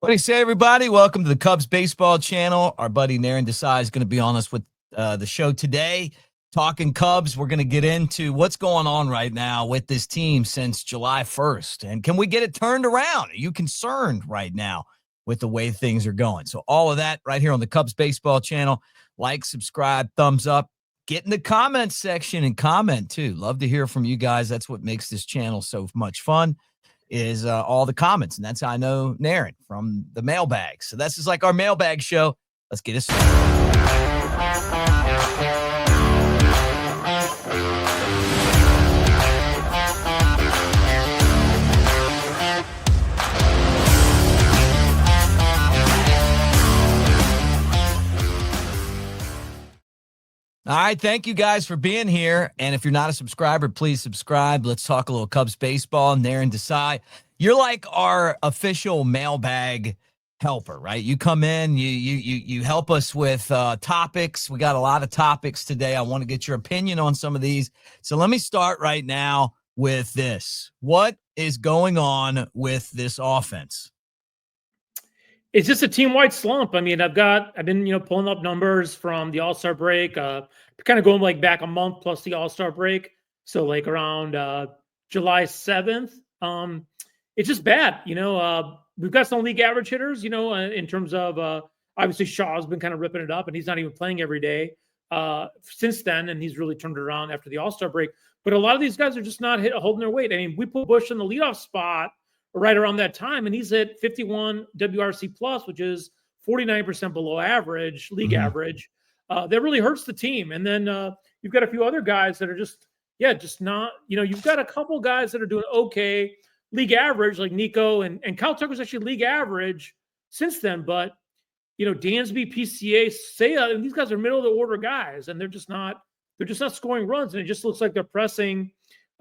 What do you say, everybody? Welcome to the Cubs baseball channel. Our buddy Naren Desai is going to be on us with the show today. Talking Cubs, we're going to get into what's going on right now with this team since July 1st. And can we get it turned around? Are you concerned right now with the way things are going? So all of that right here on the Cubs baseball channel. Like, subscribe, thumbs up. Get in the comments section and comment, too. Love to hear from you guys. That's what makes this channel so much fun. Is all the comments, and that's how I know Naren from the mailbag. So this is like our mailbag show. Let's get it started. All right, thank you guys for being here. And if you're not a subscriber, please subscribe. Let's talk a little Cubs baseball. Naren Desai, you're like our official mailbag helper, right? You come in, you help us with topics. We got a lot of topics today. I want to get your opinion on some of these. So let me start right now with this. What is going on with this offense? It's just a team-wide slump. I mean, I've been, pulling up numbers from the All-Star break, kind of going like back a month plus the All-Star break. So like around July 7th, it's just bad. We've got some league average hitters, in terms of obviously Shaw's been kind of ripping it up and he's not even playing every day since then. And he's really turned it around after the All-Star break. But a lot of these guys are just not holding their weight. I mean, we put Bush in the leadoff spot right around that time, and he's at 51 WRC plus, which is 49% below average, league average. That really hurts the team. And then you've got a few other guys that are just not, you've got a couple guys that are doing okay, league average, like Nico and Kyle Tucker's actually league average since then. But, Dansby, PCA, Seiya, and these guys are middle of the order guys, and they're just not scoring runs. And it just looks like they're pressing,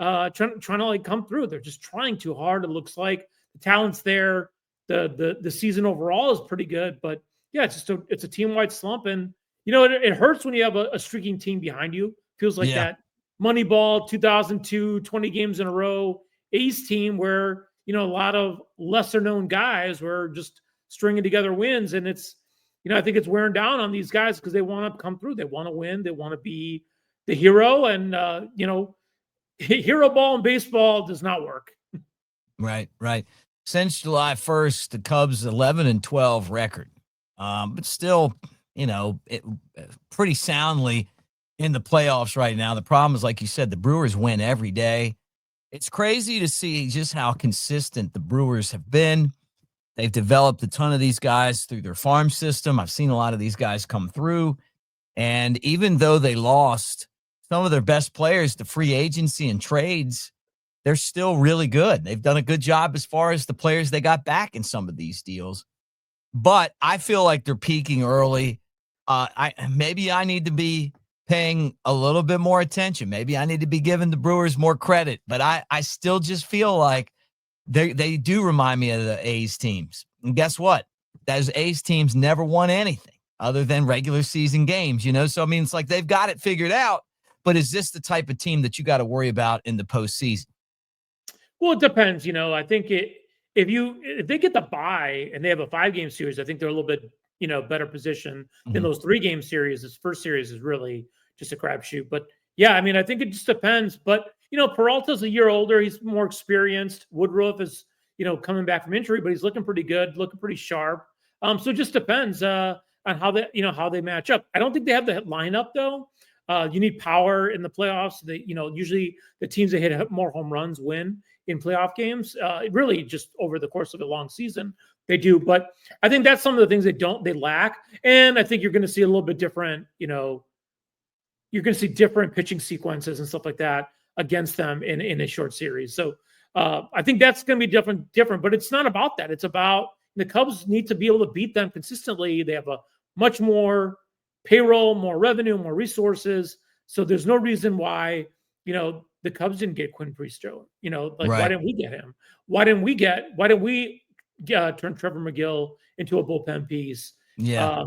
trying to like come through. They're just trying too hard. It looks like the talent's there. The season overall is pretty good, but yeah, it's a team-wide slump. And it hurts when you have a streaking team behind you. Feels like that Moneyball 2002 20 games in a row A's team where a lot of lesser known guys were just stringing together wins. And it's I think it's wearing down on these guys because they want to come through. They want to win. They want to be the hero. And hero ball in baseball does not work. Right. Since July 1st, the Cubs 11-12 record, but still, pretty soundly in the playoffs right now. The problem is, like you said, the Brewers win every day. It's crazy to see just how consistent the Brewers have been. They've developed a ton of these guys through their farm system. I've seen a lot of these guys come through, and even though they lost some of their best players to free agency and trades, they're still really good. They've done a good job as far as the players they got back in some of these deals. But I feel like they're peaking early. Maybe I need to be paying a little bit more attention. Maybe I need to be giving the Brewers more credit. But I still just feel like they do remind me of the A's teams. And guess what? Those A's teams never won anything other than regular season games, So, I mean, it's like they've got it figured out. But is this the type of team that you got to worry about in the postseason? Well, it depends. I think if they get the bye and they have a 5-game series, I think they're a little bit, better position than those 3-game series. This first series is really just a crapshoot. But yeah, I mean, I think it just depends. But, Peralta's a year older. He's more experienced. Woodruff is, coming back from injury, but he's looking pretty good, looking pretty sharp. So it just depends on how they match up. I don't think they have the lineup though. You need power in the playoffs. Usually the teams that hit more home runs win in playoff games. Really, just over the course of a long season, they do. But I think that's some of the things they lack. And I think you're going to see a little bit different. You're going to see different pitching sequences and stuff like that against them in a short series. So I think that's going to be different. But it's not about that. It's about the Cubs need to be able to beat them consistently. They have a much more payroll, more revenue, more resources. So there's no reason why, the Cubs didn't get Quinn Priestro. Why didn't we get him? Why didn't we turn Trevor McGill into a bullpen piece? Yeah.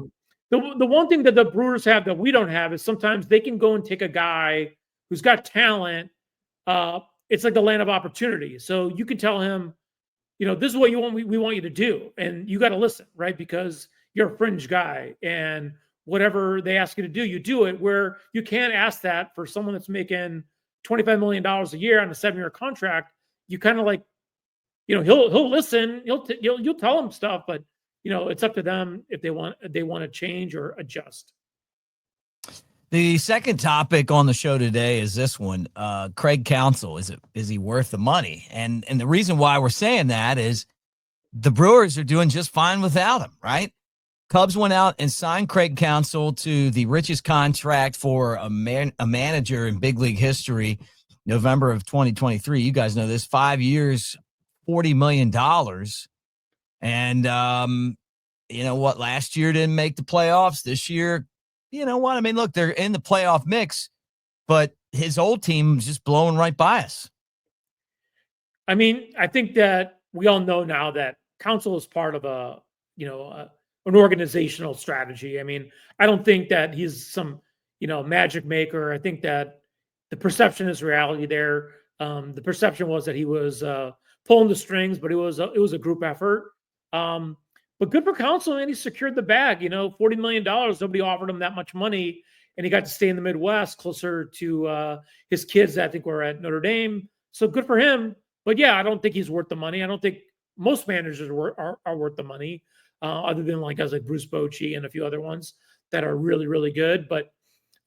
The one thing that the Brewers have that we don't have is sometimes they can go and take a guy who's got talent. It's like the land of opportunity. So you can tell him, this is what we want you to do. And you got to listen, right? Because you're a fringe guy, and whatever they ask you to do, you do it. Where you can't ask that for someone that's making $25 million a year on a 7-year contract. You kind of like, he'll listen, you'll tell him stuff, but it's up to them if they want to change or adjust. The second topic on the show today is this one. Craig Counsell, is he worth the money? And the reason why we're saying that is the Brewers are doing just fine without him, right? Cubs went out and signed Craig Counsell to the richest contract for a manager in big league history, November of 2023. You guys know this, 5 years, $40 million. And you know what? Last year didn't make the playoffs. This year, you know what? I mean, look, they're in the playoff mix, but his old team is just blowing right by us. I mean, I think that we all know now that Counsell is part of an organizational strategy. I mean, I don't think that he's some, magic maker. I think that the perception is reality there. The perception was that he was pulling the strings, but it was a group effort. But good for Counsell, and he secured the bag. $40 million. Nobody offered him that much money, and he got to stay in the Midwest, closer to his kids that I think were at Notre Dame. So good for him. But yeah, I don't think he's worth the money. I don't think most managers are worth the money, other than guys like Bruce Bochy and a few other ones that are really, really good. But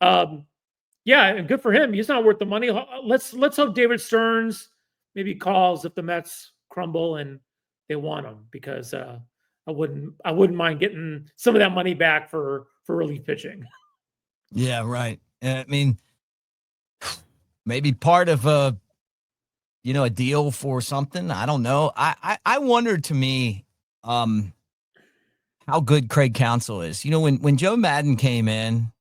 yeah, and good for him. He's not worth the money. Let's hope David Stearns maybe calls if the Mets crumble and they want him, because I wouldn't mind getting some of that money back for relief pitching. Yeah, right. I mean, maybe part of a deal for something. I don't know. I wondered, to me, how good Craig Counsell is. When Joe Madden came in,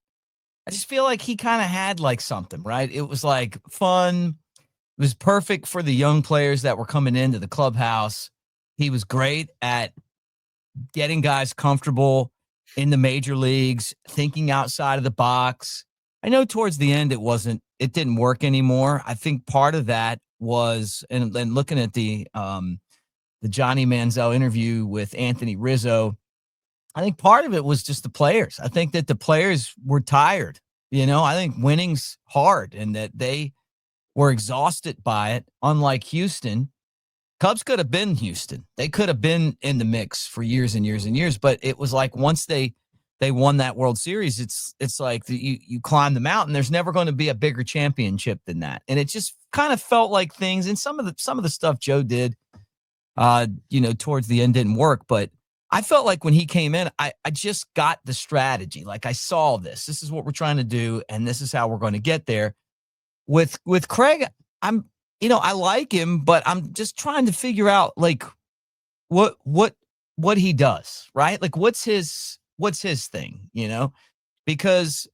I just feel like he kind of had something, right? It was fun. It was perfect for the young players that were coming into the clubhouse. He was great at getting guys comfortable in the major leagues, thinking outside of the box. I know towards the end it didn't work anymore. I think part of that was, and looking at the Johnny Manziel interview with Anthony Rizzo, I think part of it was just the players. I think that the players were tired. I think winning's hard, and that they were exhausted by it. Unlike Houston, Cubs could have been Houston. They could have been in the mix for years and years and years. But it was once they won that World Series, it's like you climb the mountain. There's never going to be a bigger championship than that. And it just kind of felt like things, and some of the stuff Joe did, towards the end didn't work. But I felt like when he came in, I just got the strategy. I saw this. This is what we're trying to do, and this is how we're going to get there. With Craig, I like him, but I'm just trying to figure out what he does, right? What's his thing, because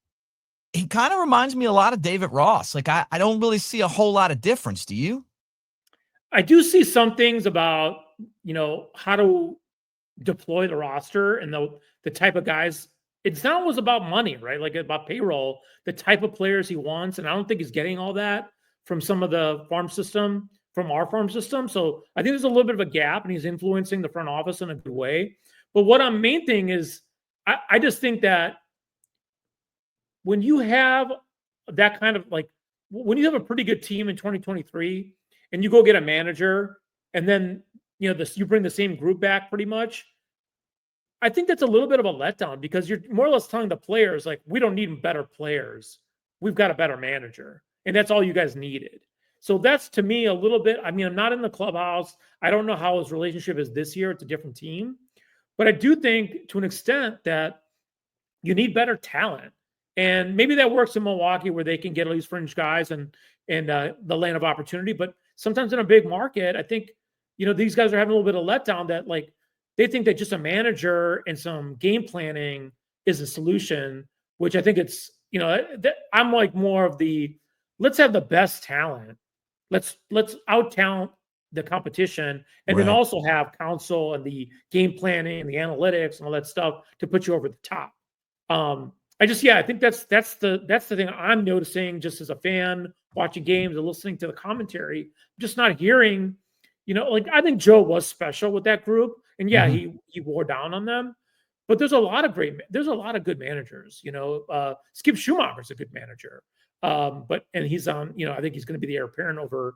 he kind of reminds me a lot of David Ross. I don't really see a whole lot of difference. Do you? I do see some things about, how to deploy the roster and the type of guys. It's not always about money, right? About payroll, the type of players he wants. And I don't think he's getting all that from some of the from our farm system. So I think there's a little bit of a gap, and he's influencing the front office in a good way. But what our main thing is, I just think that when you have that kind of when you have a pretty good team in 2023 and you go get a manager, and then, you bring the same group back pretty much, I think that's a little bit of a letdown, because you're more or less telling the players, we don't need better players. We've got a better manager. And that's all you guys needed. So that's, to me, a little bit. I mean, I'm not in the clubhouse. I don't know how his relationship is this year. It's a different team. But I do think, to an extent, that you need better talent. And maybe that works in Milwaukee, where they can get all these fringe guys and the land of opportunity. But sometimes in a big market, I think, these guys are having a little bit of letdown, that they think that just a manager and some game planning is a solution, which I think it's, I'm more of the, let's have the best talent. Let's out talent the competition, and then also have Counsell and the game planning and the analytics and all that stuff to put you over the top. I think that's the thing I'm noticing, just as a fan watching games and listening to the commentary. I'm just not hearing, like I think Joe was special with that group, and yeah, Mhm. he wore down on them. But there's a lot of there's a lot of good managers. Skip Schumacher's a good manager, and he's on. I think he's going to be the heir apparent over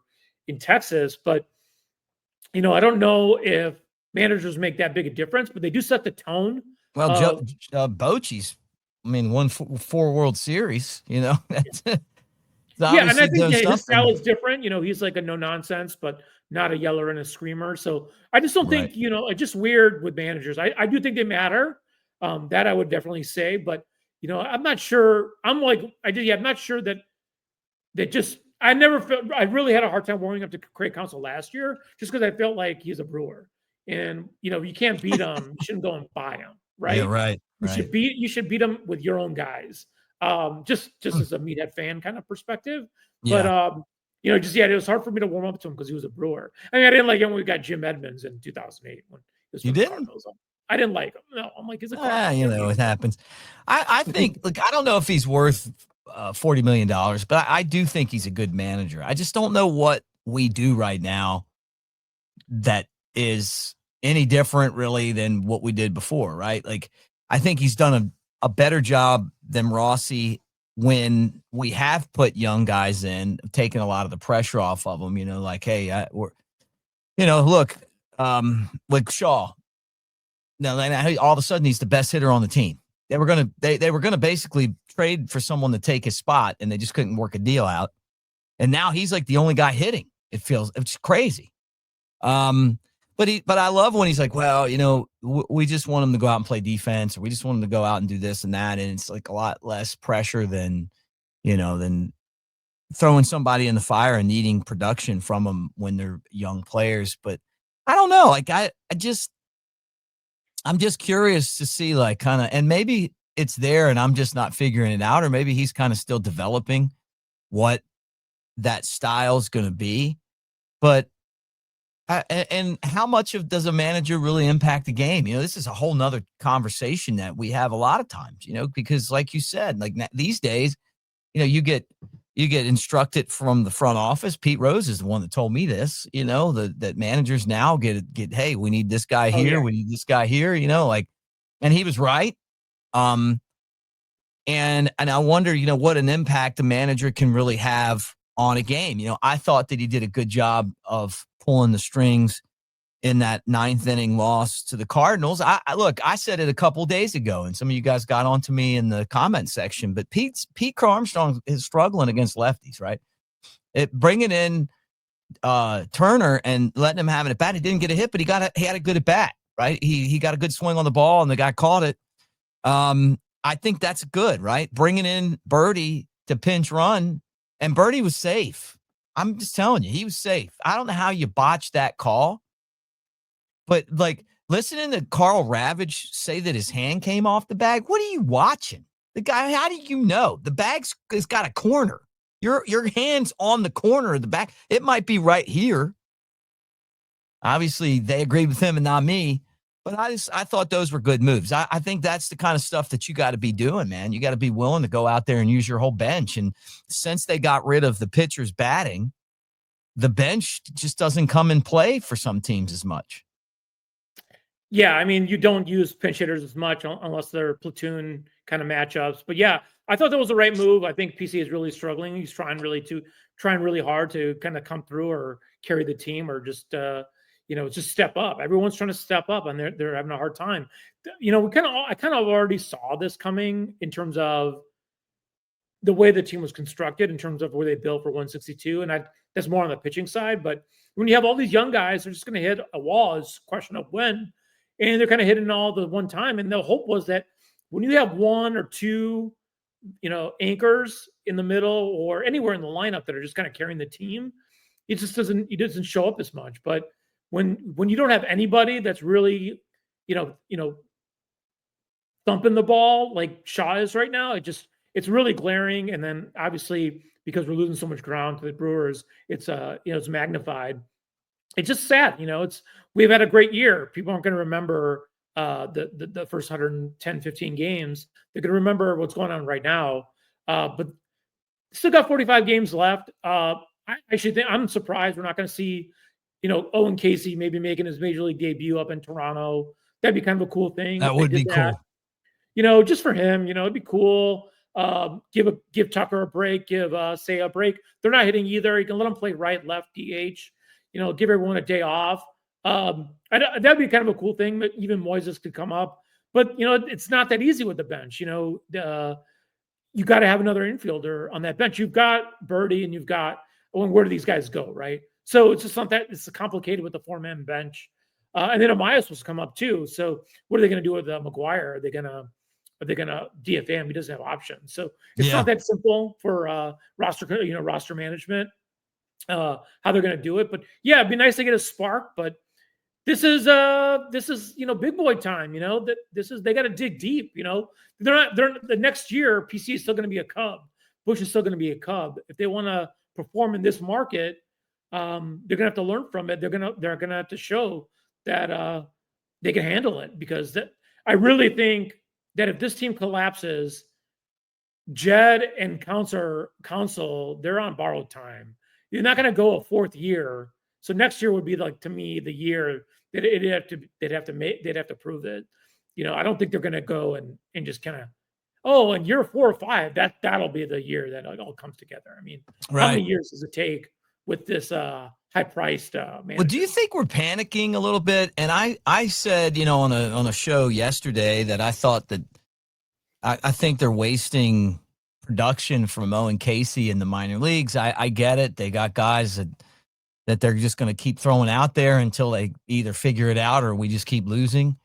in Texas. But I don't know if managers make that big a difference, but they do set the tone Well, of Bochy's, I mean, won 4 World Series, That's he's yeah, and I obviously think doing his style something. is different. He's like a no nonsense, but not a yeller and a screamer. So I just don't Right. think it's just weird with managers. I do think they matter. That I would definitely say, but I'm not sure. I'm not sure that just I never felt I really had a hard time warming up to Craig Counsell last year just because I felt like he's a Brewer, and you can't beat him. You shouldn't go and buy him, Yeah, right? right, right. You should beat him with your own guys. Just Hmm. as a meathead fan kind of perspective, but Yeah. just yeah, it was hard for me to warm up to him because he was a Brewer. I mean, I didn't like him when we got Jim Edmonds in 2008 when he was You for the didn't? Cardinals. I didn't like him. No, I'm like he's a Cardinal. Get It happens. I think, look, I don't know if he's worth $40 million, but I do think he's a good manager. I just don't know what we do right now that is any different really than what we did before, right? Like, I think he's done a better job than Rossi when we have put young guys in, taking a lot of the pressure off of them, like, hey, look, like Shaw. Now, all of a sudden, he's the best hitter on the team. They were gonna basically trade for someone to take his spot, and they just couldn't work a deal out. And now he's like the only guy hitting. It's crazy. But I love when he's like, well, we just want him to go out and play defense, or we just want him to go out and do this and that, and it's like a lot less pressure than throwing somebody in the fire and needing production from them when they're young players. But I don't know, like I'm just curious to see, like, kind of, and maybe it's there and I'm just not figuring it out, or maybe he's kind of still developing what that style's going to be. But and how much does a manager really impact the game? This is a whole nother conversation that we have a lot of times, because like you said, like these days, you get instructed from the front office. Pete Rose is the one that told me this, that managers now get, hey, we need this guy Oh here. yeah, We need this guy here, like, and he was right. Um, and I wonder, what an impact a manager can really have on a game. I thought that he did a good job of pulling the strings in that ninth inning loss to the Cardinals. Look, I said it a couple days ago, and some of you guys got onto me in the comment section, but Pete Armstrong is struggling against lefties, right? Bringing in Turner and letting him have it at bat. He didn't get a hit, but he had a good at bat, right? He got a good swing on the ball, and the guy caught it. I think that's good, right? Bringing in Birdie to pinch run, and Birdie was safe. I'm just telling you, he was safe. I don't know how you botched that call, but like listening to Carl Ravage say that his hand came off the bag. What are you watching? The guy, how do you know? The bag's has got a corner. Your hand's on the corner of the back. It might be right here. Obviously, they agreed with him and not me. But I thought those were good moves. I think that's the kind of stuff that you got to be doing, man. You got to be willing to go out there and use your whole bench. And since they got rid of the pitchers batting, the bench just doesn't come in play for some teams as much. yeah. I mean, you don't use pinch hitters as much unless they're platoon kind of matchups. But yeah, I thought that was the right move. I think PC is really struggling. He's trying really hard to kind of come through or carry the team or just step up. Everyone's trying to step up, and they're having a hard time. I kind of already saw this coming in terms of the way the team was constructed, in terms of where they built for 162, and that's more on the pitching side. But when you have all these young guys, they're just going to hit a wall. It's a question of when, and they're kind of hitting all the one time. And the hope was that when you have one or two, anchors in the middle or anywhere in the lineup that are just kind of carrying the team, it doesn't show up as much. But when you don't have anybody that's really, you know, you know, thumping the ball like Shaw is right now, it's really glaring. And then obviously because we're losing so much ground to the Brewers, it's magnified. It's just sad. We've had a great year. People aren't going to remember the first 110, 15 games. They're going to remember what's going on right now. But still got 45 games left. I actually think I'm surprised we're not going to see Owen Casey maybe making his major league debut up in Toronto. That'd be kind of a cool thing That if they would did be that. cool. Just for him, it'd be cool. Give Tucker a break, give Say a break. They're not hitting either. You can let them play right, left, DH. Give everyone a day off. That'd be kind of a cool thing that even Moises could come up. But it's not that easy with the bench. You got to have another infielder on that bench. You've got Birdie and you've got where do these guys go, right? So it's just something it's complicated with the 4-man bench. And then Amias was come up too. So what are they going to do with McGuire? Are they going to DFA him? He doesn't have options. So it's not that simple for roster management, how they're going to do it. But yeah, it'd be nice to get a spark. But this is big boy time. They got to dig deep. They're the next year. PC is still going to be a Cub. Bush is still going to be a Cub. If they want to perform in this market, they're going to have to learn from it. They're going to have to show that they can handle it, because I really think that if this team collapses, Jed and Counsell, they're on borrowed time. You're not going to go a fourth year. So next year would be to me the year that they'd have to prove it. I don't think they're going to go and just kind of, in year 4 or 5, that'll be the year that it all comes together. I mean, right. How many years does it take with this high-priced manager? Well, do you think we're panicking a little bit? And I said, on a show yesterday that I thought that I think they're wasting production from Owen Casey in the minor leagues. I get it. They got guys that they're just going to keep throwing out there until they either figure it out or we just keep losing.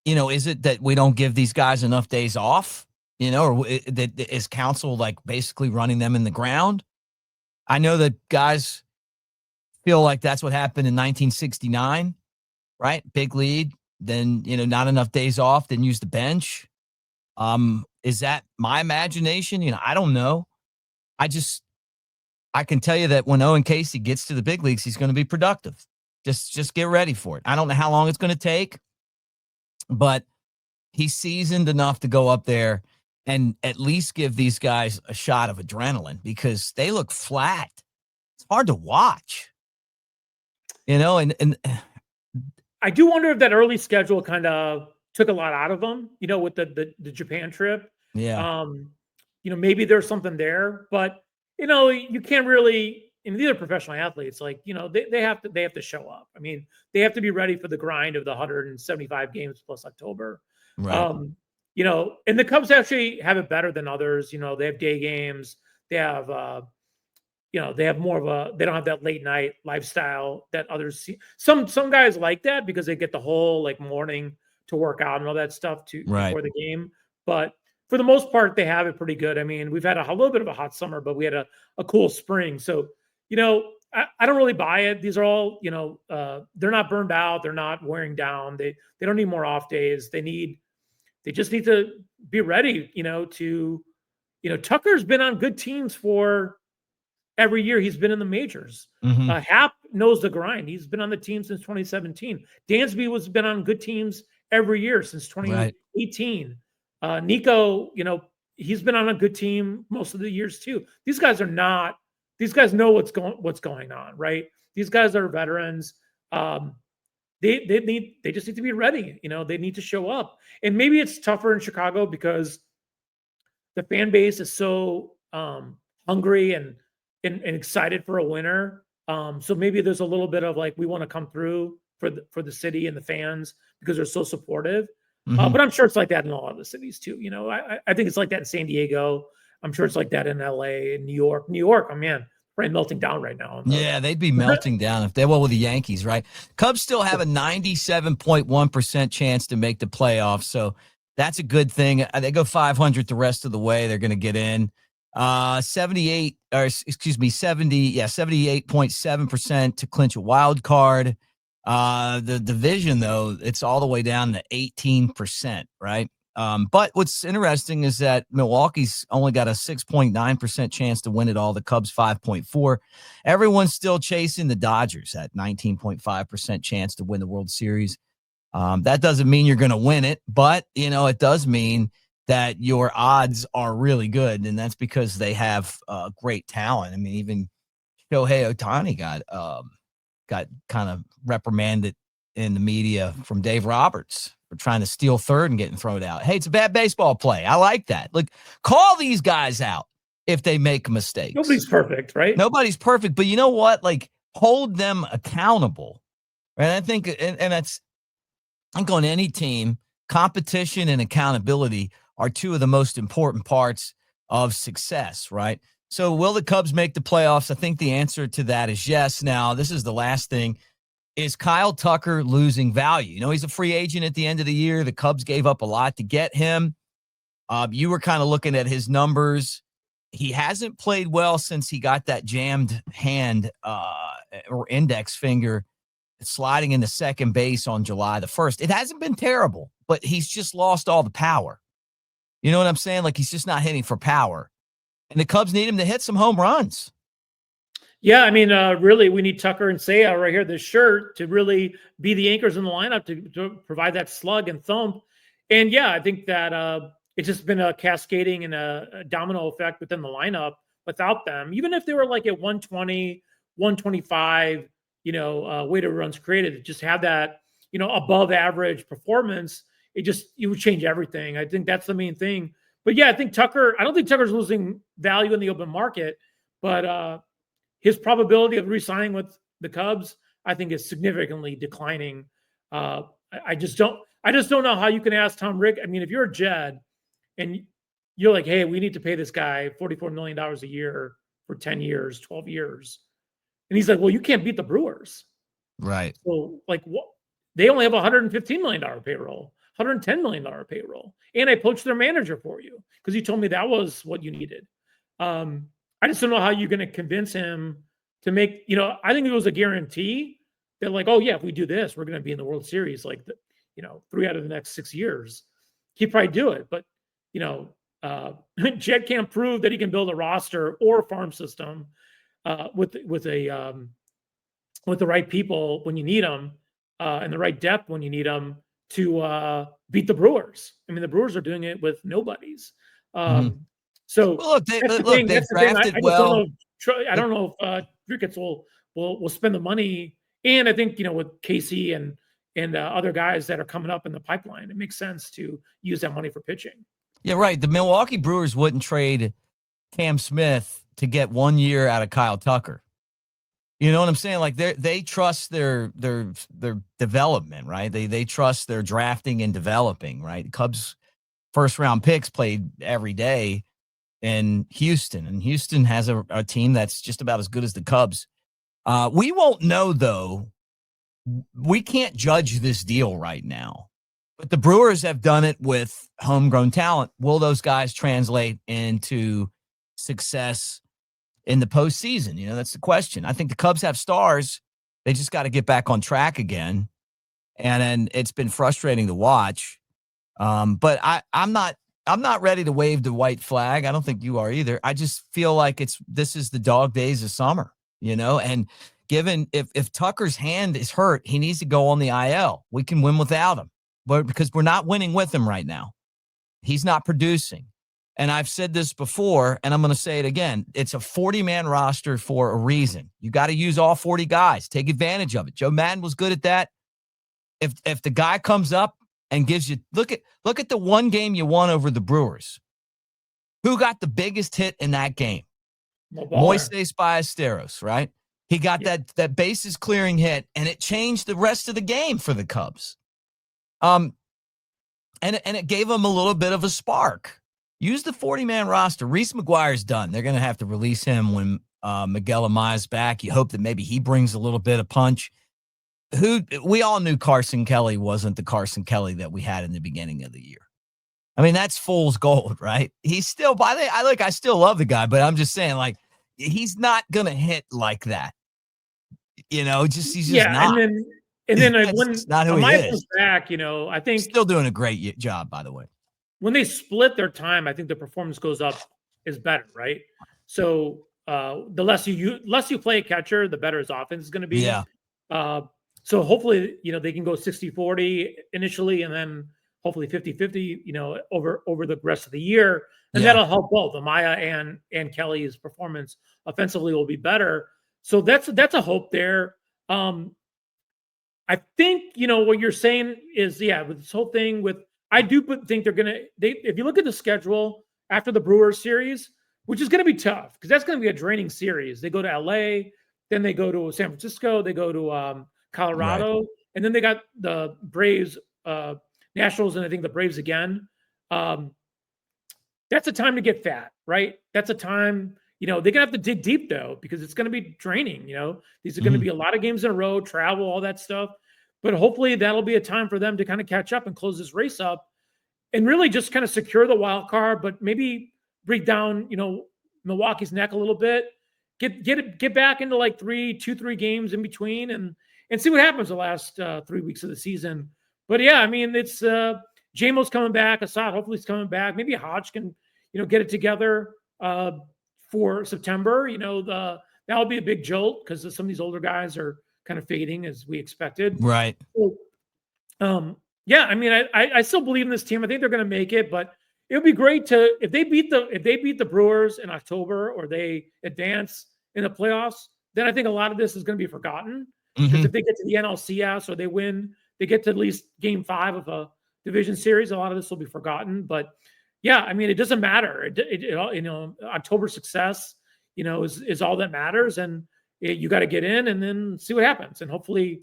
Is it that we don't give these guys enough days off, or that is Counsell basically running them in the ground? I know that guys feel like that's what happened in 1969, right? Big lead, then, not enough days off, then use the bench. Is that my imagination? I don't know. I can tell you that when Owen Casey gets to the big leagues, he's going to be productive. Just get ready for it. I don't know how long it's going to take, but he's seasoned enough to go up there and at least give these guys a shot of adrenaline, because they look flat. It's hard to watch, and I do wonder if that early schedule kind of took a lot out of them, with the Japan trip. Yeah. Maybe there's something there, but you can't really, these are professional athletes, they have to show up. I mean, they have to be ready for the grind of the 175 games plus October. Right. And the Cubs actually have it better than others. They have day games. They have, they have more of they don't have that late night lifestyle that others see. Some guys like that because they get the whole morning to work out and all that stuff before the game. But for the most part, they have it pretty good. I mean, we've had a little bit of a hot summer, but we had a cool spring. So, I don't really buy it. These are all, they're not burned out. They're not wearing down. They don't need more off days. They just need to be ready, Tucker's been on good teams for every year he's been in the majors. Mm-hmm. Happ knows the grind. He's been on the team since 2017. Dansby has been on good teams every year since 2018. Right. Nico, he's been on a good team most of the years too. These guys know what's going on, right? These guys are veterans. They just need to be ready. They need to show up. And maybe it's tougher in Chicago because the fan base is so hungry and excited for a winner. So maybe there's a little bit of we want to come through for the city and the fans because they're so supportive. Mm-hmm. But I'm sure it's like that in all other cities too. I think it's like that in San Diego. I'm sure it's like that in LA, New York. Oh man, right, melting down right now. Yeah, they'd be melting down if they were with the Yankees, right? Cubs still have a 97.1% chance to make the playoffs, so that's a good thing. They go 500 the rest of the way. They're going to get in. 78.7% to clinch a wild card. The division, though, it's all the way down to 18%, right? But what's interesting is that Milwaukee's only got a 6.9% chance to win it all. The Cubs 5.4. Everyone's still chasing the Dodgers at 19.5% chance to win the World Series. That doesn't mean you're going to win it, but it does mean that your odds are really good, and that's because they have great talent. I mean, even Shohei Ohtani got kind of reprimanded in the media from Dave Roberts for trying to steal third and getting thrown out. Hey, it's a bad baseball play. I like that. Look, call these guys out if they make mistakes. Nobody's perfect, right? Nobody's perfect, but you know what? Like, hold them accountable. And I think, and that's, I'm going to any team, competition and accountability are two of the most important parts of success, right? So will the Cubs make the playoffs? I think the answer to that is yes. Now, this is the last thing. Is Kyle Tucker losing value? You know, he's a free agent at the end of the year. The Cubs gave up a lot to get him. You were kind of looking at his numbers. He hasn't played well since he got that jammed hand or index finger sliding into second base on July the 1st. It hasn't been terrible, but he's just lost all the power. You know what I'm saying? Like, he's just not hitting for power. And the Cubs need him to hit some home runs. Yeah, I mean, really, we need Tucker and Seiya right here, this shirt, to really be the anchors in the lineup to provide that slug and thump. And yeah, I think that it's just been a cascading and a domino effect within the lineup without them. Even if they were like at 120, 125, weighted runs created, just have that, above average performance, it would change everything. I think that's the main thing. But yeah, I don't think Tucker's losing value in the open market, but his probability of re-signing with the Cubs, I think, is significantly declining. I just don't know how you can ask Tom Rick. I mean, if you're a Jed and you're like, hey, we need to pay this guy $44 million a year for 10 years, 12 years. And he's like, well, you can't beat the Brewers. Right. So, like, what? They only have $115 million payroll, $110 million payroll. And I poached their manager for you because you told me that was what you needed. I just don't know how you're going to convince him to make, I think it was a guarantee that, like, oh yeah, if we do this, we're going to be in the World Series, like, 3 out of the next 6 years. He'd probably do it. But, Jed can't prove that he can build a roster or a farm system with the right people when you need them and the right depth when you need them to beat the Brewers. I mean, the Brewers are doing it with nobodies. So well, look, they drafted well. I don't know if Ricketts will spend the money, and I think with Casey and other guys that are coming up in the pipeline, it makes sense to use that money for pitching. Yeah, right. The Milwaukee Brewers wouldn't trade Cam Smith to get 1 year out of Kyle Tucker. You know what I'm saying? Like, they trust their development, right? They trust their drafting and developing, right? Cubs first round picks played every day in Houston, and Houston has a team that's just about as good as the Cubs. We won't know, though. We can't judge this deal right now, but the Brewers have done it with homegrown talent. Will those guys translate into success in the postseason? That's the question. I think the Cubs have stars. They just got to get back on track again. And it's been frustrating to watch. But I'm not ready to wave the white flag. I don't think you are either. I just feel like this is the dog days of summer, and given if Tucker's hand is hurt, he needs to go on the IL. We can win without him, but because we're not winning with him right now, he's not producing. And I've said this before, and I'm going to say it again. It's a 40-man roster for a reason. You got to use all 40 guys. Take advantage of it. Joe Madden was good at that. If the guy comes up and gives you look at the one game you won over the Brewers. Who got the biggest hit in that game? Moises Ballesteros, right? He got that bases clearing hit, and it changed the rest of the game for the Cubs. And it gave them a little bit of a spark. Use the 40-man roster. Reese McGuire's done. They're going to have to release him when Miguel Amaya's back. You hope that maybe he brings a little bit of punch. We all knew Carson Kelly wasn't the Carson Kelly that we had in the beginning of the year. I mean, that's fool's gold, right? He's still, I still love the guy, but I'm just saying, like, he's not going to hit like that. He's just not. And then when not who he is. Back, I think still doing a great job, by the way. When they split their time, I think the performance goes up is better, right? So the less you play a catcher, the better his offense is going to be. Yeah. So hopefully, they can go 60-40 initially, and then hopefully 50-50, over the rest of the year. And that'll help both Amaya and Kelly's performance offensively will be better. So that's a hope there. I think, what you're saying is, with this whole thing with, I do think if you look at the schedule after the Brewers series, which is going to be tough because that's going to be a draining series. They go to LA, then they go to San Francisco, they go to Colorado, Right. and then they got the Braves, Nationals, and I think the Braves again. That's a time to get fat, right? That's a time, they're going to have to dig deep though, because it's going to be draining. These are going to be a lot of games in a row, travel, all that stuff. But hopefully that'll be a time for them to kind of catch up and close this race up and really just kind of secure the wild card, but maybe break down, Milwaukee's neck a little bit, get back into like 3 games in between and see what happens the last 3 weeks of the season. But yeah, I mean, it's JMO's coming back. Assad hopefully is coming back. Maybe Hodge can, get it together for September. That'll be a big jolt because some of these older guys are kind of fading as we expected. Right. So, yeah, I mean, I still believe in this team. I think they're going to make it, but it would be great if they beat the Brewers in October or they advance in the playoffs. Then I think a lot of this is going to be forgotten because if they get to the NLCS or they win, they get to at least Game 5 of a division series. A lot of this will be forgotten, but yeah, I mean, it doesn't matter. October success, is all that matters, and you got to get in and then see what happens, and hopefully,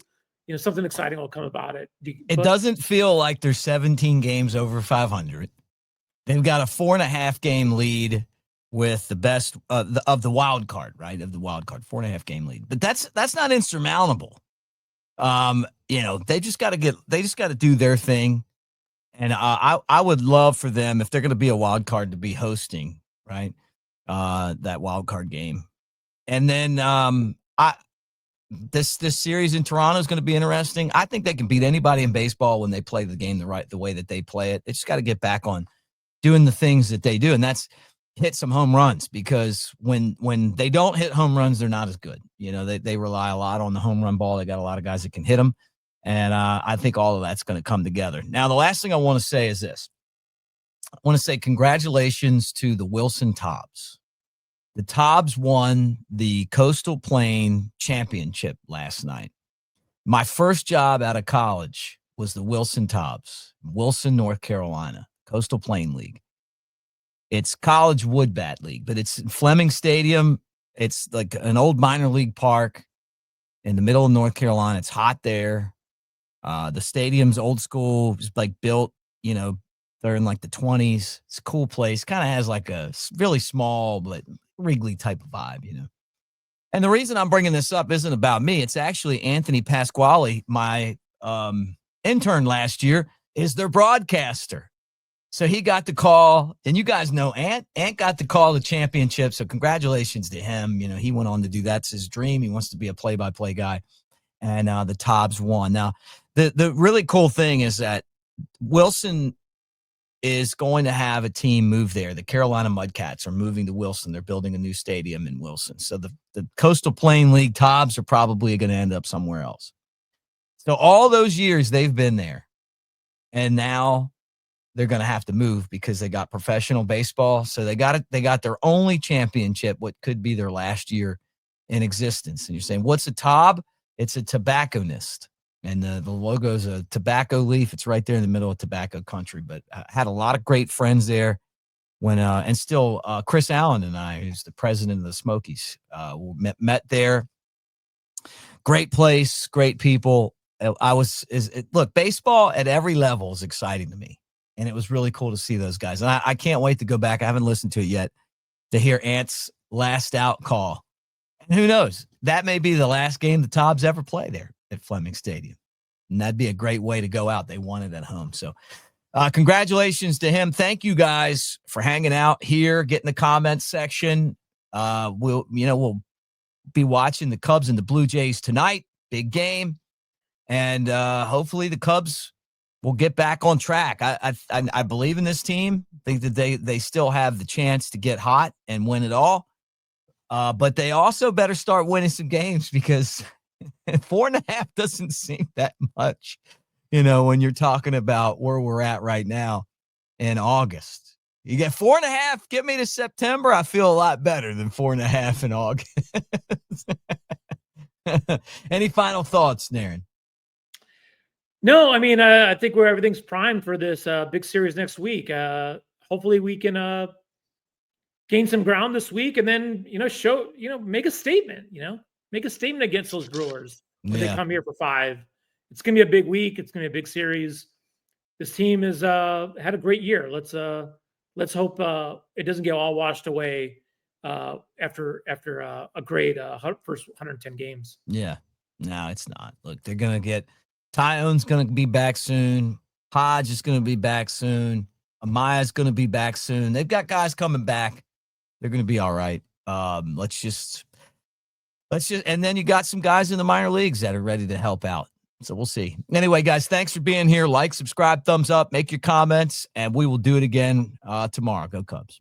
something exciting will come about it. It doesn't feel like there's 17 games over 500. They've got a 4.5 game lead with the best of the wild card, right? Of the wild card, 4.5 game lead, but that's not insurmountable. They just got to do their thing. And I would love for them, if they're going to be a wild card, to be hosting, right? That wild card game. And then this series in Toronto is going to be interesting. I think they can beat anybody in baseball when they play the game the way that they play it. They just got to get back on doing the things that they do, and that's hit some home runs, because when they don't hit home runs, they're not as good. They rely a lot on the home run ball. They got a lot of guys that can hit them. And I think all of that's going to come together. Now, the last thing I want to say is this. I want to say congratulations to the Wilson Tobs. The Tobs won the Coastal Plain Championship last night. My first job out of college was the Wilson Tobs, Wilson, North Carolina, Coastal Plain League. It's college wood bat league, but it's in Fleming Stadium. It's like an old minor league park in the middle of North Carolina. It's hot there. The stadium's old school. It's like built, they're in like the 20s. It's a cool place. Kind of has like a really small, but Wrigley type of vibe, And the reason I'm bringing this up isn't about me. It's actually Anthony Pasquale, my intern last year, is their broadcaster. So he got the call, and you guys know Ant. Ant got the call the championship. So congratulations to him. He went on to do, that's his dream. He wants to be a play-by-play guy. And the Tobs won. Now, the really cool thing is that Wilson is going to have a team move there. The Carolina Mudcats are moving to Wilson. They're building a new stadium in Wilson. So the Coastal Plain League Tobs are probably going to end up somewhere else. So all those years they've been there, and now they're going to have to move because they got professional baseball. So they got their only championship, what could be their last year in existence. And you're saying, what's a Tob? It's a tobacconist. And the logo's a tobacco leaf. It's right there in the middle of tobacco country. But I had a lot of great friends there and still Chris Allen and I, who's the president of the Smokies, met there. Great place, great people. Look, baseball at every level is exciting to me. And it was really cool to see those guys. And I can't wait to go back. I haven't listened to it yet, to hear Ant's last out call. And who knows? That may be the last game the Tobs ever play there at Fleming Stadium. And that'd be a great way to go out. They won it at home. So congratulations to him. Thank you guys for hanging out here, get in the comments section. We'll be watching the Cubs and the Blue Jays tonight. Big game. And hopefully the Cubs will get back on track. I believe in this team. I think that they still have the chance to get hot and win it all. But they also better start winning some games, because 4.5 doesn't seem that much, when you're talking about where we're at right now in August. You get 4.5. Get me to September. I feel a lot better than 4.5 in August. Any final thoughts, Naren? No, I mean, I think everything's primed for this big series next week. Hopefully we can gain some ground this week and then, make a statement, make a statement against those Brewers when they come here for 5. It's going to be a big week. It's going to be a big series. This team has had a great year. Let's hope it doesn't get all washed away after a great first 110 games. Yeah, no, it's not. Look, they're going to get Tyone's going to be back soon. Hodge is going to be back soon. Amaya's going to be back soon. They've got guys coming back. They're going to be all right. Let's just, and then you got some guys in the minor leagues that are ready to help out. So we'll see. Anyway, guys, thanks for being here. Like, subscribe, thumbs up, make your comments, and we will do it again tomorrow. Go Cubs.